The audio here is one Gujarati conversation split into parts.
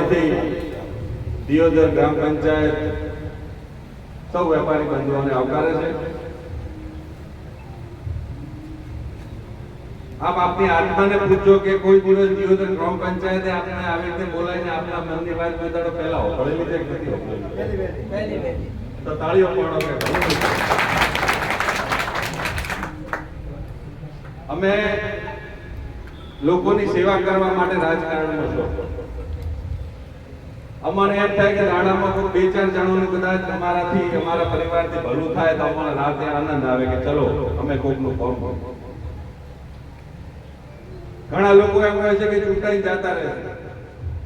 હૃદયથી દિયોદર ગ્રામ પંચાયત સૌ વેપારી બંધુઓને આવકારે છે। આપ આપની આત્માને પૂછો કે કોઈ દિવસ દિયોદર ગ્રામ પંચાયતે આપને આવી રીતે બોલાવીને આપના મનની વાત બતાડો પહેલા હોળેલી છે કે નથી હોળેલી? તો તાળીઓ પાડો કે અમે લોકોની સેવા કરવા માટે રાજકારણમાં છો। અમને એમ થાય કે દાડામાં કોઈ બે ચાર જણોનું કદાચ અમારાથી અમારા પરિવારથી ભલું થાય તો અમને રાતે આનંદ આવે કે ચલો અમે કોકનું કામ કરીએ। ઘણા લોકો એમ કહે છે કે ચૂંટાઈ જતા રહે,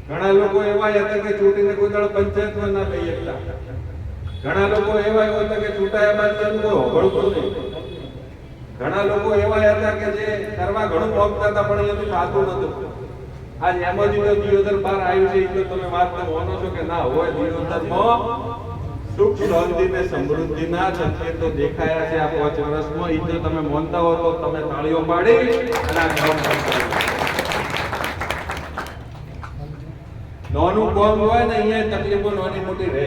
ઘણા લોકો એવા હતા કે ચૂંટીને કોઈ દાડો પંચાયતમાં ના બેસી શકતા, ઘણા લોકો એવા હતા કે ચૂંટાયા બાદ કોઈ હોભળતું નહીં, ઘણા લોકો એવા હતા કે જે કરવા ઘણું માંગતા હતા પણ એનું થતું નતું। આજ એમ જ દિયોદર બહાર આવ્યું છે તો તમે વાત માનો છો કે ના હોય? દિયોદરમાં સુખ શાંતિ ને સમૃદ્ધિના સંકેતો દેખાયા છે આ 5 વર્ષમાં। ઈ જો તમે માનતા હો તો તમે તાળીઓ પાડી અને આ કામ કરશો। નાનું કામ હોય ને અહીંયા તકલીફો નાની મોટી રહે।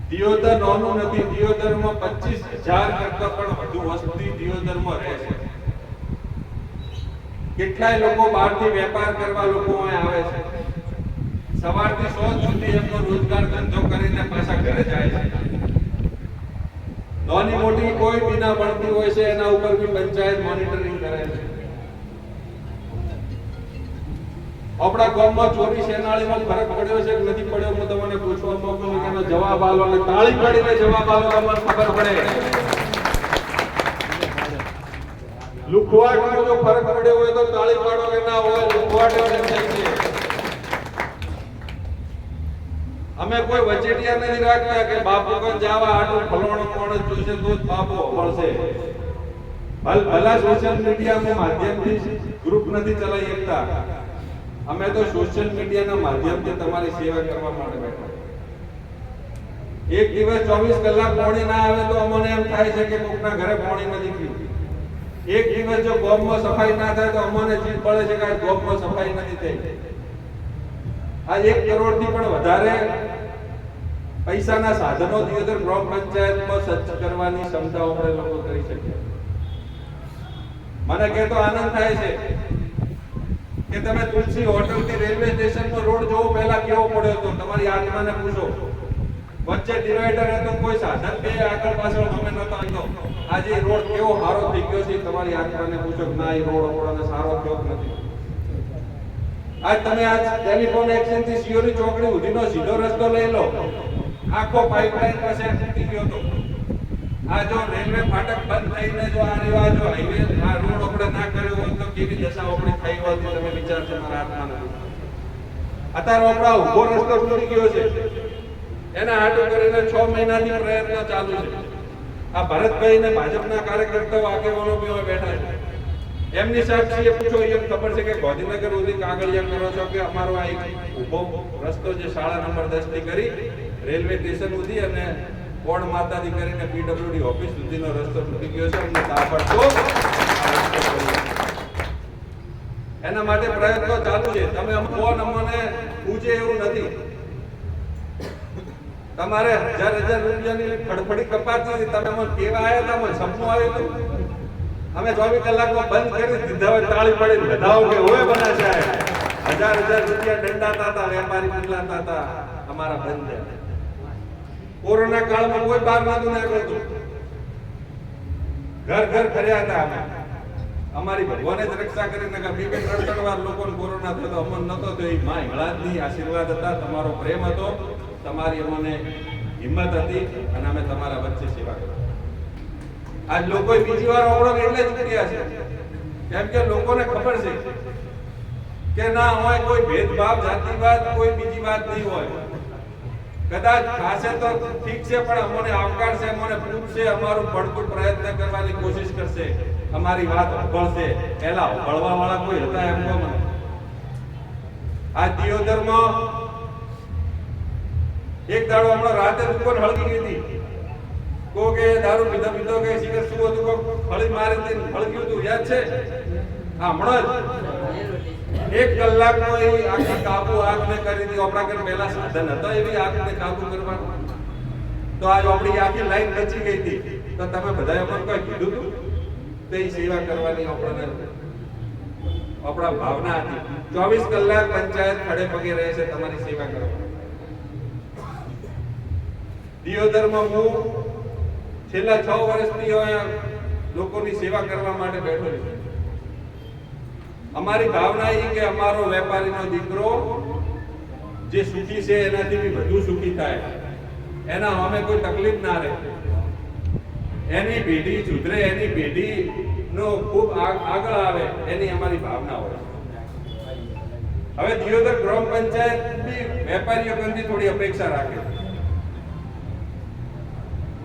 દિયોદર નાનું નથી, દિયોદરમાં 25,000 કરતા પણ વધુ વસ્તી દિયોદરમાં રહે છે। કેટલાય લોકો બહારથી વેપાર કરવા લોકો અહીં આવે છે, સવારથી 100 સુધી એમનો રોજગાર ધંધો કરીને પાછા ઘરે જાય છે। નાની મોટી કોઈ બીના બનતી હોય છે એના ઉપર બી પંચાયત મોનિટરિંગ કરે છે। આપણા ગામમાં ચોરી શેનાળીમાં ફરક પડ્યો છે કે નથી પડ્યો? હું તમને પૂછવા માંગુ છું કે એનો જવાબ આલો અને તાળી પાડીને જવાબ આલો, તમને ખબર પડે। લુખવાટમાં જો ફરક પડ્યો હોય તો તાળી પાડો કે ના હોય? લુખવાટ છે। અમે કોઈ વચેટિયા નથી રાખતા કે બાપુ કન જાવા આટલું ફલણો માણસ જોશે તો જ બાપુ મળશે। ભલા સોશિયલ મીડિયાના માધ્યમથી ગ્રુપ નથી ચલાવી શકતા, અમે તો સોશિયલ મીડિયાના માધ્યમથી તમારી સેવા કરવા માટે બેઠા। એક દિવસ 24 કલાક પાણી ના આવે તો અમને એમ થાય છે કે કોકના ઘરે પાણી નથી પીવું। એક દિવસ જો ગામમાં સફાઈ ના થાય તો અમને ચીજ પડે છે કે ગામમાં સફાઈ નથી થઈ। આ 1 કરોડથી પણ વધારે પૈસાના સાધનો દિયોદર ગ્રામ પંચાયતમાં સજ્જ કરવાની ક્ષમતા આપણે લોકો કરી શકીએ। મને કહેતો આનંદ થાય છે કે તમે તુલસી હોટલથી રેલવે સ્ટેશનનો રોડ જોવો પહેલા કેવો પડ્યો હતો, તમારી આત્માને પૂછો। વચ્ચે ડિવાઈડર હતો, કોઈ સાધન બે આગળ પાછળ અમે નતો આવતો, આજે રોડ કેવો સારો થઈ ગયો છે તમારી આત્માને પૂછો કે ના એ રોડ આપણને સારો થયો નથી। આજ તમે આજ ટેલિફોન એક્સચેન્જ થી સિયોરી ચોકડી સુધીનો સીધો રસ્તો લઈ લો, આખો પાઇપલાઇન પાસે તૂટી ગયો હતો। આ જો રેલવે ફાટક બંધ થઈને જો આ રિવાજ હાઈવે આ રોડ આપણે ના કર્યો હોત તો કેવી દશા આપણી થઈ હોત તમે વિચારજો મારા આત્માને। અત્યારે આપણા ઉભો રસ્તો તૂટી ગયો છે, એના હાટો કરીને 6 મહિનાથી પ્રયત્ન ચાલુ છે। આ ભરતભાઈ ને ભાજપના કાર્યકર્તાઓ આગેવાનો બી બેઠા છે, એમની સાક્ષીએ પૂછો, એમ ખબર છે કે ગાંધીનગર સુધી કાગળિયા કરો છો કે અમારો આ એક ઉભો રસ્તો જે શાળા નંબર 10 થી કરી રેલવે સ્ટેશન સુધી અને કોડ માતાથી કરીને પીડબ્લ્યુડી ઓફિસ સુધીનો રસ્તો તૂટી ગયો છે, અમને તાબડતોબ એના માટે પ્રયત્નો ચાલુ છે। તમે ફોન અમને પૂછે એવું નથી, તમારે 1000 રૂપિયાની ફડફડી કપાતી હતી, તમે મને કેવા આવ્યા હતા, મને સપનું આવ્યું હતું, અમે 24 કલાકમાં બંધ કરી દીધા હોય, તાળી પાડીને બધાઓ કે હોય બના સાહેબ 1000 રૂપિયા દંડાતા હતા, વેપારી બદલાતા હતા, અમારા બંધ છે। કોરોના કાળમાં કોઈ બહાર નતું નીકળતું, ઘર ઘર ફર્યા હતા અમે, અમારી ભગવાને જ રક્ષા કરીને કે 2-3 વાર લોકોને કોરોના થયો, અમન નતો તો એ માં હિંગળાજની આશીર્વાદ હતા, તમારો પ્રેમ હતો, તમારી અમને હિંમત હતી અને અમે તમારા વચ્ચે સેવા કરી। આજ લોકો બીજી વાર ઓળખ એટલે જ કર્યા છે કેમ કે લોકોને ખબર છે કે ના હોય કોઈ ભેદભાવ જાતિવાદ કોઈ બીજી વાત નહીં હોય। કદાચ ખાસે તો ઠીક છે પણ અમને આવકારશે, અમને પૂછશે, અમારું ભરપૂર પ્રયત્ન કરવાની કોશિશ કરશે, અમારી વાત સાંભળશે। પહેલા સાંભળવા વાળા કોઈ હતા એમ કહો મને? આ દિયોદરમાં એક દાડો હમણાં રાતે દુકાન હળગી ગઈ હતી, કો કે દારૂ પીધો કે સિગરેટ શું હતું, હળી મારી હતી હળગ્યું હતું, યાદ છે? હા હમણાં જ એક કલાકનો એ આખી કાબુ આગને કરી દી. આપણા ઘર પહેલા સાધન હતા એવી આગને કાબુ કરવાનું, તો આજ આપણી આખી લાઈન બચી ગઈ હતી. તો તમે બધાએ અમને કોઈ કીધું હતું? તો એ સેવા કરવાની આપણને આપણા ભાવના હતી. 24 કલાક પંચાયત ખડે પગે રહે છે તમારી સેવા કરવા. દિયોદરમાં હું છેલ્લા 6 વર્ષથી લોકોની સેવા કરવા માટે બેઠો છું. અમારી ભાવના એ કે અમારો વેપારીનો દીકરો જે સુખી છે એનાથી બી વધુ સુખી થાય, એના અમે કોઈ તકલીફ ના રહે, એની પેઢી સુધરે, એની પેઢી નો ખૂબ આગળ આવે, એની અમારી ભાવના હોય. હવે દિયોદર ગ્રામ પંચાયત બી વેપારીઓ કંથી થોડી અપેક્ષા રાખે.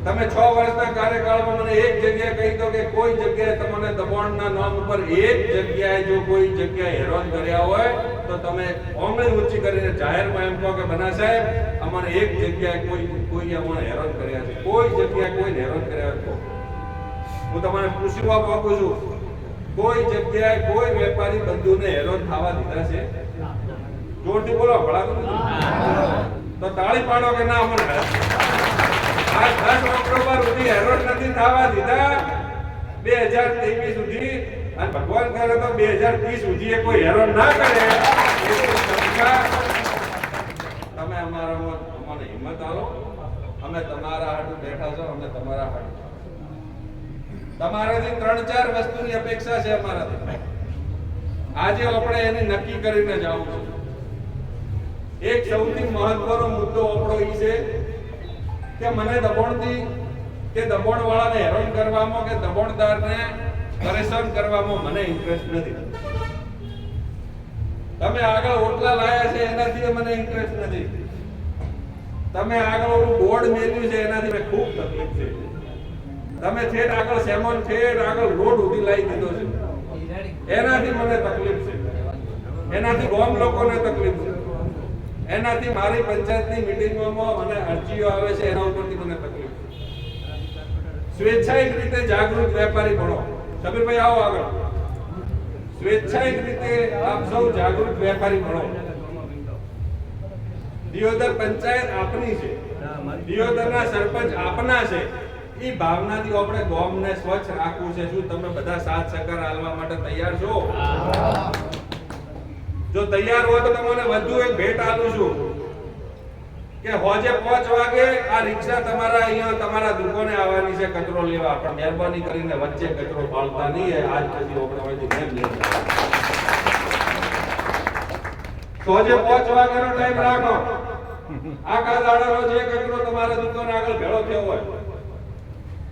તમે 6 વર્ષના કાર્યકાળમાં મને એક જગ્યાએ કહી દો કે કોઈ જગ્યાએ તમને દબાણના નામ ઉપર એક જગ્યાએ જો કોઈ જગ્યાએ હેરાન કર્યા હોય તો તમે ઓંગળી ઊંચી કરીને જાહેરમાં એમ કહો કે બના સાહેબ અમને એક જગ્યાએ કોઈ અમને હેરાન કર્યા છે, કોઈ જગ્યાએ કોઈ હેરાન કર્યા તો હું તમને પૂછવા માંગુ છું, કોઈ જગ્યાએ કોઈ વેપારી બંધુને હેરાન થવા દીધા છે? જોરથી બોલો, ભળાતું નથી તો તાળી પાડો કે ના. અમને આજ 10 ઓક્ટોબર સુધી હેરાન નથી થવા દીધા, 2023 સુધી, અને ભગવાન કરે તો 2030 સુધી કોઈ હેરાન ના કરે. તમે અમને હિંમત આલો, અમે તમારા હાટુ બેઠા છો, અમે તમારા હાટુ. તમારાથી 3-4 વસ્તુની અપેક્ષા છે અમારાથી. આજે આપણે એની નક્કી કરીને જાવું છે. એક સૌથી મહત્વનો મુદ્દો આપણો એ છે કે મને દબાણથી કે દબાણવાળાને હેરાન કરવામાં કે દબાણદારને પરેશાન કરવામાં મને ઇન્ટરેસ્ટ નથી. તમે આગળ ઓટલા લાયા છે એનાથી મને ઇન્ટરેસ્ટ નથી. તમે આગળ ઓલું બોર્ડ મેલ્યું છે એનાથી મને ખૂબ તકલીફ છે. તમે ઠેઠ આગળ સેમોન ઠેઠ આગળ રોડ ઉધી લાવી દીધો છે એનાથી મને તકલીફ છે. એનાથી ગામ લોકોને તકલીફ છે. એનાથી મારી પંચાયતની મીટિંગોમાં મને અરજીઓ આવે છે એના ઉપરથી મને તકલીફ છે. સ્વેચ્છાયિક રીતે જાગૃત વેપારી બનો. સમીરભાઈ આવો આગળ. સ્વેચ્છાયિક રીતે આપ સૌ જાગૃત વેપારી બનો. દિયોદર પંચાયત આપની છે, દિયોદરના સરપંચ આપના છે. એ ભાવનાથી આપણે ગામને સ્વચ્છ રાખવું છે. શું તમે બધા સાથ સહકાર આલવા માટે તૈયાર છો? જો તૈયાર હો તો તમને વધુ એક ભેટ આપું છું કે હોજે 5 વાગે આ રિક્ષા તમારા અહીંયા તમારા દુકાને આવવાની છે કચરો લેવા. પણ મહેરબાની કરીને વચ્ચે કચરો પાડતા નહીં. આજ પછી આપણે હોયથી કેમ લેતા હોજે 5 વાગ્યાનો ટાઈમ રાખો. આખા દાડાનો જે કચરો તમારા દુકાન આગળ ભેળો થયો હોય,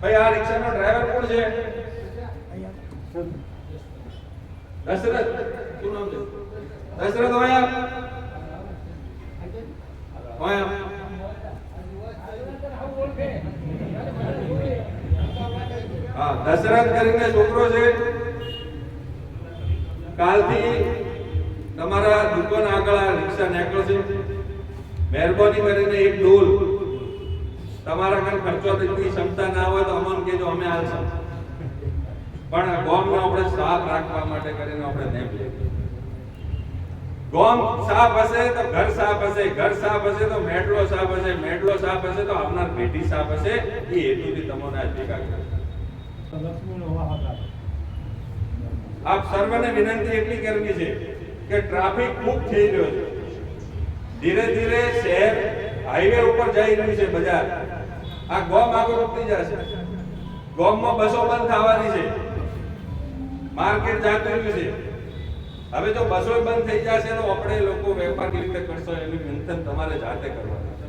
ભાઈ આ રિક્ષાનો ડ્રાઈવર કોણ છે? દશરથ. શું નામ છે? દશરથ હોય હા, દશરથ કરીને છોકરો છે. કાલથી તમારા દુકાન આગળ આ રિક્ષા નીકળશે. મહેરબાની કરીને એક ડોલ, તમારા ઘર ખર્ચો તેટલી ક્ષમતા ના હોય તો અમને કહેજો, અમે આલશું. પણ ગામને આપણે સાફ રાખવા માટે કરીને આપણે નેમ લઈએ. ગામ સાફ હશે તો ઘર સાફ હશે, ઘર સાફ હશે તો મેટલો સાફ હશે, મેટલો સાફ હશે તો આવનાર પેઢી સાફ હશે. એ હેતુથી તમને આજ ભેગા કર્યા. આપ સર્વને વિનંતી એટલી કરવી છે કે ટ્રાફિક ખૂબ થઈ રહ્યો છે. ધીરે ધીરે શહેર હાઈવે ઉપર જઈ રહ્યું છે. બજાર આ ગામ આગળ ઉતરી જશે. ગામમાં બસો બંધ થવાની છે, માર્કેટ જાતું રહ્યું છે. હવે જો બસો બંધ થઈ જશે તો આપણે લોકો વેપાર કેવી રીતે કરશો એની મંથન તમારે જાતે કરવાનું છે.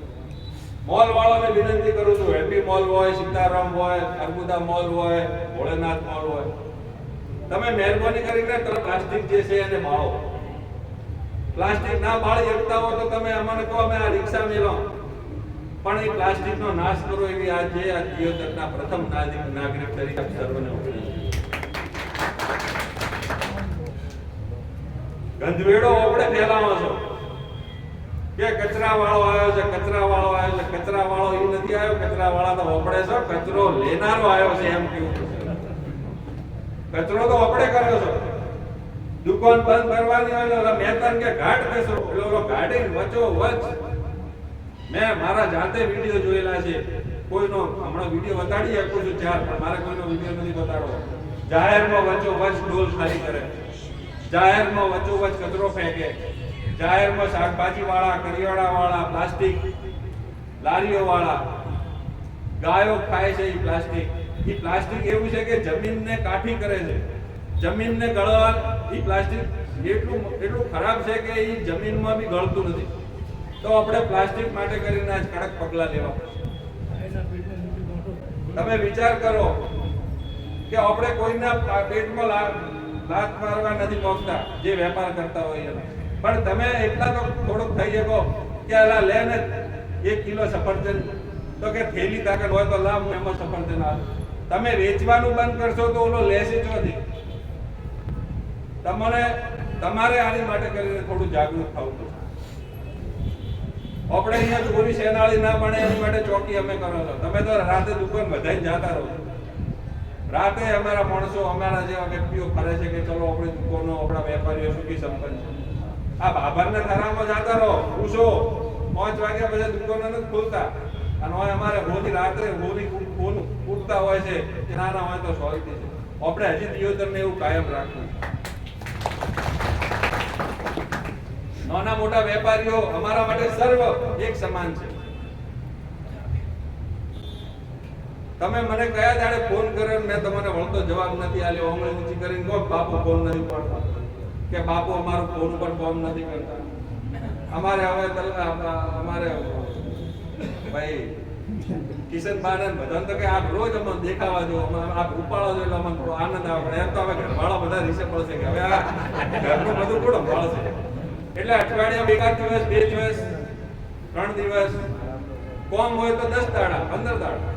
મોલ વાળાને વિનંતી કરું છું, હેપી મોલ હોય, સીતારામ હોય, અર્બુદા મોલ હોય, ભોળેનાથ મોલ હોય, તમે મહેરબાની કરીને પ્લાસ્ટિક જે છે એને બાળો. પ્લાસ્ટિક ના બાળી શકતા હો તો તમે અમને કહો, અમે આ રિક્ષા મેલો, પણ એ પ્લાસ્ટિકનો નાશ કરો એવી આજે આ દિયોદરના પ્રથમ નાગરિક તરીકે સર્વને ઉભરી ગંધવેડો આપણે ફેલાવો છો કે કચરા વાળો આવ્યો છે, કચરા વાળો આવ્યો છે. કચરા વાળો એ નથી આવ્યો, કચરા વાળા તો આપણે છો, કચરો લેનારો આવ્યો છે એમ કેવું. કચરો તો આપણે કર્યો છો. દુકાન બંધ કરવાની હોય એટલે મહેતાન કે ઘાટ બેસો એટલે ઓલો ગાડી વચો વચ મેં મારા જાતે વિડીયો જોયેલા છે. કોઈનો હમણાં વિડીયો બતાડી શકું છું ચાર, પણ મારે કોઈનો વિડીયો નથી બતાડવો. જાહેરમાં વચો વચ ડોલ ખાલી કરે, જાહેરમાં વચો વચ કચરો ફેંકે, જાહેરમાં શાકભાજી વાળા, કરિયાણા વાળા, પ્લાસ્ટિક લારીઓ વાળા, ગાયો ખાય છે એ પ્લાસ્ટિક. એ પ્લાસ્ટિક એવું છે કે જમીનને કાઠી કરે છે, જમીનને ગળવા. એ પ્લાસ્ટિક એટલું ખરાબ છે કે એ જમીનમાં બી ગળતું નથી. તો આપણે પ્લાસ્ટિક માટે કરીને આજ કડક પગલા લેવા પડશે. તમે વિચાર કરો કે આપણે કોઈના પેટમાં લાત મારવા નથી પહોંચતા જે વેપાર કરતા હોય, પણ તમે એટલા તો થોડુંક થઈ શકો કે અલા લે ને 1 કિલો સફરજન, તો કે થેલી તાકાત હોય તો લાવ હું એમાં સફરજન આપ. તમે વેચવાનું બંધ કરશો તો ઓલો લેશે જ નથી. તમારે આની માટે કરીને થોડું જાગૃત થવું પડશે. આપણે અહીંયા ચોરી સેનાળી ના બને એની માટે ચોકી અમે કરો છો. તમે તો રાતે દુકાન બધાઈને જાતા રહો. રાતે અમારા માણસો, અમારા જેવા વ્યક્તિઓ ફરે છે કે ચલો આપણી દુકાનો, આપણા વેપારીઓ સુખી સંપન્ન છે. આ બાબરના થરામાં જાતા રહો, પૂછો 5 વાગ્યા પછી દુકાનો નથી ખોલતા. અને હોય અમારે રોજ રાત્રે હોરી કૂટતા હોય છે કે ના હોય તો સોલ્ટી છે. આપણે હજી દિયોદરને એવું કાયમ રાખવું. નાના મોટા વેપારીઓ અમારા માટે સર્વ એક સમાન છે. તમે મને કયા દાડે ફોન કર્યો મેં તમને વળતો જવાબ નથી આલ્યો, આંગળી ઊંચી કરીને કહો બાપુ ફોન નથી પડતો કે બાપુ અમારું ફોન ઉપર ફોન નથી કરતા. અમારે હવે અમારે ભાઈ કિશનભાઈ ને બધાને તો કે આપ રોજ અમને દેખાવા દો, આપ ઉપાડો છો એટલે અમને થોડો આનંદ આવે. પણ એમ તો હવે ઘરવાળા બધા રીસે પડશે કે હવે આ ઘરનું બધું થોડો મળશે. એટલે અઠવાડિયામાં 1 દિવસ, 2 દિવસ, 3 દિવસ કોમ હોય તો 10 દાડા, 15 દાડા,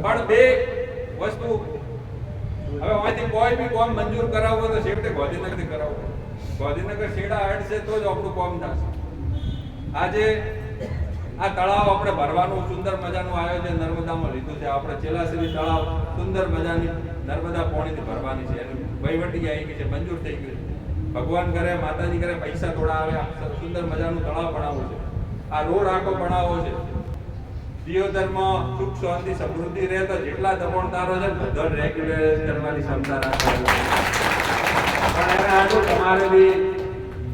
પણ 2 વસ્તુ હવે અહીંથી કોઈ બી કોમ મંજૂર કરાવવો તો છેવટે ગાંધીનગરથી કરાવવો. ગાંધીનગર છેડા હટશે તો જ આપણું કોમ થશે. આજે આ તળાવ આપણે ભરવાનું સુંદર મજાનું આયોજન નર્મદામાં લીધું છે. આપણે ચેલાશ્રી તળાવ સુંદર મજાની નર્મદા પાણીથી ભરવાની છે. એનું વહીવટી આવી ગઈ છે, મંજૂર થઈ ગયું છે. ભગવાન કરે, માતાજી કરે, પૈસા થોડા આવે, સુંદર મજાનું તળાવ બનાવવું છે. આ રોડ આખો બનાવવો છે. દિયોદરમાં સુખ શાંતિ સમૃદ્ધિ રહે તો જેટલા દમણદારો છે બધા રેગ્યુલરાઇઝ કરવાની ક્ષમતા રાખે. પણ એને આટલું તમારે બી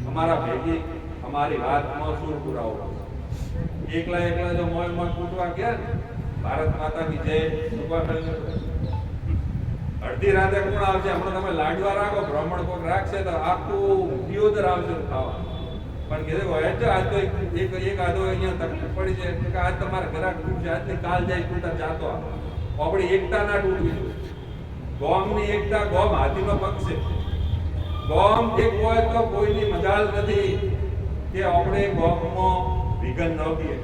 અમારા ભેગી અમારી વાતમાં સુર પુરાવો. એકલા જો મોયમાં કૂટવા ગયા ભારત માતા કી જય અડધી રાતે કોણ આવશે? હમણાં તમે લાડવા રાખો, બ્રાહ્મણ કોક રાખશે તો આખું દિયોદર આવશે ખાવા. પણ કીધું હોય છે આજ તો એક આધો અહીંયા તકલીફ પડી છે કે આજ તમારા ઘરાક તૂટશે, આજની કાલ જાય તૂટા જાતો. આપણી એકતા ના તૂટવી જોઈએ. ગોમની એકતા, ગોમ હાથીનો પગ છે. ગોમ એક હોય તો કોઈની મજાલ નથી કે આપણે ગોમમાં વિઘન ન કીએ.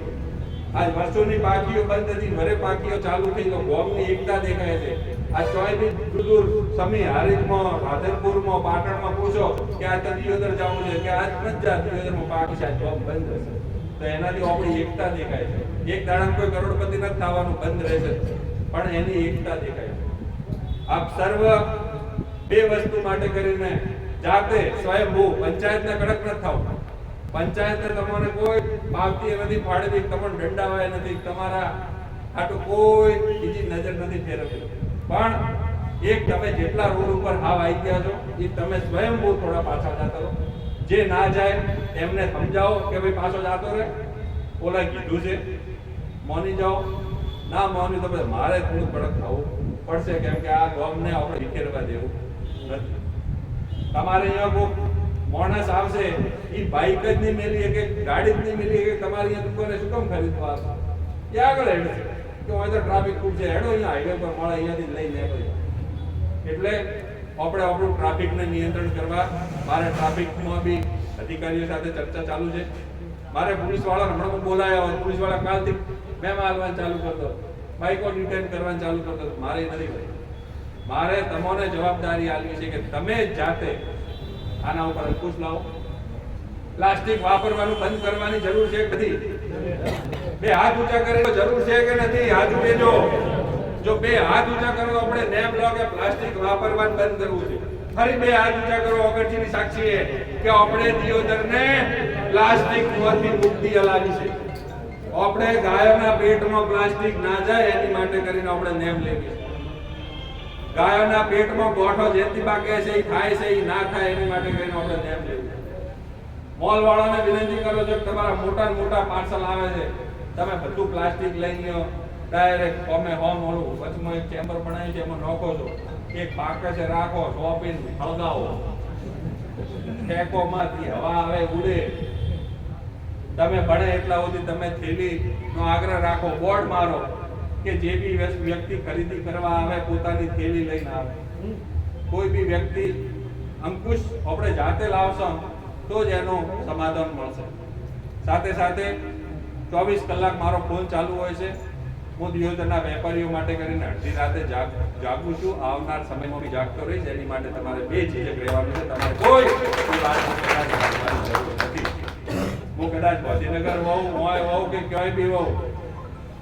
આજ વર્ષોની પાકીઓ બંધ હતી, ઘરે પાકીઓ ચાલુ થઈ તો ગોમની એકતા દેખાય છે. આ ચોય દૂર સમી હારીજમાં, રાધનપુરમાં, પાટણમાં પૂછો કે આ દિયોદર જવું છે કે આજ મજા દિયોદરમાં પાકી છે, જોબ બંધ રહેશે. તો એનાથી આપણી એકતા દેખાય છે. એક દાડામાં કોઈ કરોડપતિ નથી થવાનું, બંધ રહેશે, પણ એની એકતા દેખાય છે. આપ સર્વ 2 વસ્તુ માટે કરીને જાતે સ્વયંભૂ પંચાયતને કડક ન થાવ. પંચાયતે તમને કોઈ પાવતી નથી ફાળવી, તમને દંડાવાય નથી, તમારા આટલું કોઈ બીજી નજર નથી ફેરવતી. પણ એક તમે જેટલા રોડ ઉપર હાવ આવી ગયા છો એ તમે સ્વયંભૂ થોડા પાછા જતા રહો. જે ના જાય એમને સમજાવો કે ભાઈ પાછો જતો રહે, ઓલા કીધું છે મોની જાઓ. ના મોની તો મારે થોડું કડક થવું પડશે, કેમ કે આ ગામને આપણે વિખેરવા દેવું નથી. તમારે અહીંયા કોઈ માણસ આવશે એ બાઇક જ નહીં મેલી કે ગાડી જ નહીં મેલી કે તમારી અહીંયા દુકાને શું કામ ખરીદવા આવશે? એ આગળ હેડશે કે હોય તો ટ્રાફિક ખૂબ છે, હેડો અહીંયા હાઈવે પર મળે, અહીંયાથી લઈને નીકળો. એટલે આપણે આપણું ટ્રાફિકને નિયંત્રણ કરવા મારે ટ્રાફિકમાં બી અધિકારીઓ સાથે ચર્ચા ચાલુ છે. મારે પોલીસવાળા હમણાં બોલાયા હોય, પોલીસવાળા કાલથી મેમ આવવાનું ચાલુ કરતો, બાઇકો ડિટેન કરવાનું ચાલુ કરતો. મારે નથી ભાઈ, મારે તમને જવાબદારી આપવી છે કે તમે જાતે આના ઉપર અંકુશ લાવો. પ્લાસ્ટિક વાપરવાનું બંધ કરવાની જરૂર છે કે નથી? 2 હાથ ઊંચા કરે જરૂર છે કે નથી? હાથ ઉઠેજો. જો 2 હાથ ઊંચા કરો આપણે નેમ લો કે પ્લાસ્ટિક વાપરવાનું બંધ કરવું છે. ફરી બે હાથ ઊંચા કરો અગરજીની સાક્ષીએ કે આપણે દિયોદરને પ્લાસ્ટિક માંથી મુક્તિ અલાવી છે. આપણે ગાયોના પેટમાં પ્લાસ્ટિક ના જાય એની માટે કરીને આપણે નેમ લેવી છે. ગાયોના પેટમાં ગોઠો જેથી પાકે છે એ થાય છે એ ના થાય એની માટે કરીને આપણે નેમ લેવી છે. મોલ વાળાને વિનંતી કરો છો કે તમારા મોટા મોટા પાર્સલ આવે છે, તમે બધું પ્લાસ્ટિક લઈને લ્યો, ડાયરેક્ટ તમે હોમ ઓલું વચમાં એક ચેમ્બર બનાવી છે એમાં નાખો છો, એક પાકે છે રાખો, શોપીને હળગાવો, ટેકોમાંથી હવા આવે ઉડે. તમે બને એટલા સુધી તમે થેલીનો આગ્રહ રાખો, બોર્ડ મારો કે જે બી વ્યક્તિ ખરીદી કરવા આવે પોતાની થેલી લઈને આવે. કોઈ બી વ્યક્તિ અંકુશ આપણે જાતે લાવશો તો જ એનું સમાધાન મળશે. સાથે સાથે 24 કલાક મારો ફોન ચાલુ હોય છે. હું દિયોદરના વેપારીઓ માટે કરીને અડધી રાતે જાગું છું. આવનાર સમયમાં બી જાગતો રહીશ. એની માટે તમારે બે ઝીઝક રહેવાનું છે. તમારે કોઈ નથી. હું કદાચ ગાંધીનગર હોઉં, મોય હોઉં કે ક્યાંય બી હોઉં,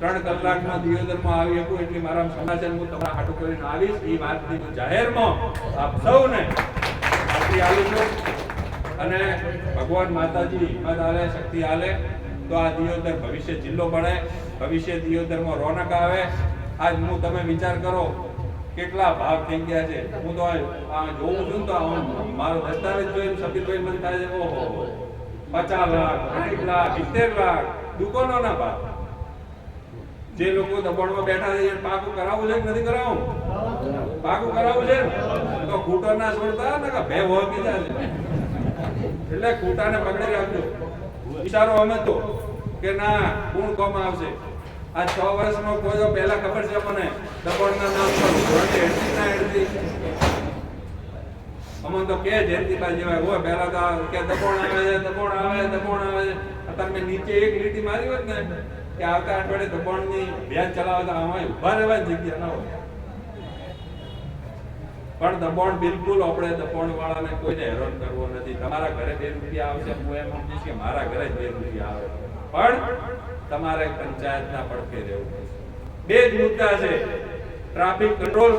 3 કલાકમાં દિયોદરમાં આવી શકું એટલી મારા સમાચાર હું તમારા હાટું કરીને આવીશ. એ વાતની હું જાહેરમાં આપ સૌને આપી આવું છું. અને ભગવાન માતાજી હિંમત આલે, શક્તિ આલે તો આ દિયોદર ભવિષ્ય જિલ્લો બને, ભવિષ્ય દિયોદરમાં રોનક આવે. આજ હું તમે વિચાર કરો કેટલા ભાવ થઈ ગયા છે. હું તો આ જોઉં છું તો મારો દસ્તાવેજ જોઈને સબીરભાઈ મને થાય છે ઓહો 50 લાખ, 60 લાખ, 70 લાખ દુકાનોના ભાવ. જે લોકો દબાણમાં બેઠા છે પાકું કરાવવું છે કે નથી કરાવવું? પાકું કરાવવું છે તો ખૂટો ના છોડતા ને કે બે હોય બીજા છે. એટલે ખૂટાને પકડી રાખજો. ઈશારો અમે તો કે ના કોણ કોમ આવશે. આ 6 વર્ષમાં કોઈ પહેલા ખબર છે મને દબાણના નામ પર અમને તો કે જયંતિભાઈ જેવા હોય પહેલા તો કે દબાણ આવે છે, દબાણ આવે, દબાણ આવે છે. તમે નીચે એક લીટી મારી હોત ને કે આવતા અઠવાડિયે દબાણની વ્યાજ ચલાવતા આમાં ઉભા રહેવાની જગ્યા ના હોય. પણ દબાણ બિલકુલ આપણે દબાણ વાળાને કોઈને હેરાન કરવો નથી. તમારા ઘરે 2 રૂપિયા આવશે, હું એમ સમજીશ કે મારા ઘરે 2 રૂપિયા આવે, પણ તમારે પંચાયતના પડખે રહેવું પડશે. બે જ મુદ્દા છે, ટ્રાફિક કંટ્રોલ,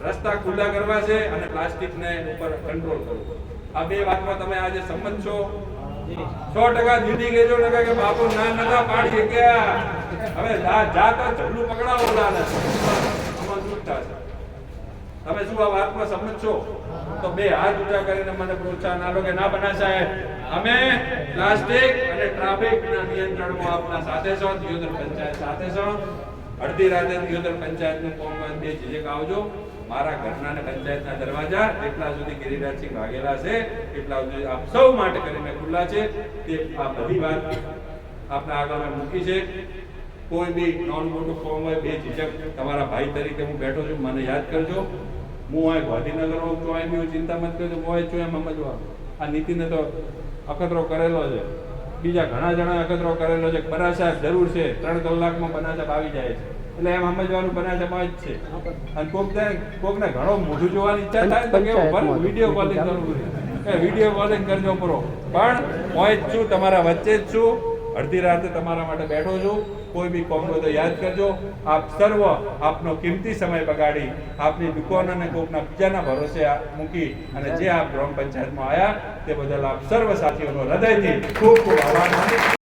રસ્તા ખુલ્લા કરવા છે અને પ્લાસ્ટિકને ઉપર કંટ્રોલ કરવું. આ બે વાતમાં તમે આજે સંમત છો? 100% દીદી કહેજો ને કે બાપુ ના નતા પાડી ગયા. હવે જાતા ઝબલું પકડાવો લાને અમન છૂટતા છે. તમે શું આ વાતમાં સંમત છો? તો બે હાથ ઊંચા કરીને મને પ્રોત્સાહન આપો કે ના બના સાહેબ, અમે પ્લાસ્ટિક અને ટ્રાફિકના નિયંત્રણમાં આપના સાથે છો, દિયોદર પંચાયત સાથે છો. અડધી રાતે દિયોદર પંચાયતનું કોમમાં બે ઝીઝક આવજો. મારા ઘરના ને પંચાયતના દરવાજા એટલા સુધી ગિરિરાજસિંહ વાઘેલા છે એટલા સુધી આપ સૌ માટે કરીને ખુલ્લા છે. તે આ બધી વાત આપના આગળ મેં મૂકી છે. કોઈ બી નોન મોટું ફોર્મ હોય બે ઝીઝક તમારા ભાઈ તરીકે હું બેઠો છું, મને યાદ કરજો. હું અહીં ગાંધીનગર હોઉં તો અહીં બી ચિંતા મત કરજો. હું છું એમ સમજવા આ નીતિને તો અખતરો કરેલો છે, બીજા ઘણા જણા અખતરો કરેલો છે. બના સાહેબ જરૂર છે 3 કલાકમાં બના સાહેબ આવી જાય છે એટલે એમ સમજવાનું બના સાહેબ જ છે. અને કોકને ઘણો મોઢું જોવાની ઈચ્છા થાય તો કેવું ભલે વિડીયો કોલિંગ કરવું એ વિડીયો કોલિંગ કરજો પૂરો. પણ હું જ છું, તમારા વચ્ચે જ છું, અડધી રાતે તમારા માટે બેઠો છું. કોઈ બી કોમ હોય તો યાદ કરજો. આપ સર્વ આપનો કિંમતી સમય બગાડી આપની દુકાન અને કોકના બીજાના ભરોસે મૂકી અને જે આપ ગ્રામ પંચાયતમાં આવ્યા તે બદલ આપ સર્વ સાથીઓનો હૃદયથી ખૂબ ખૂબ આભાર માનું.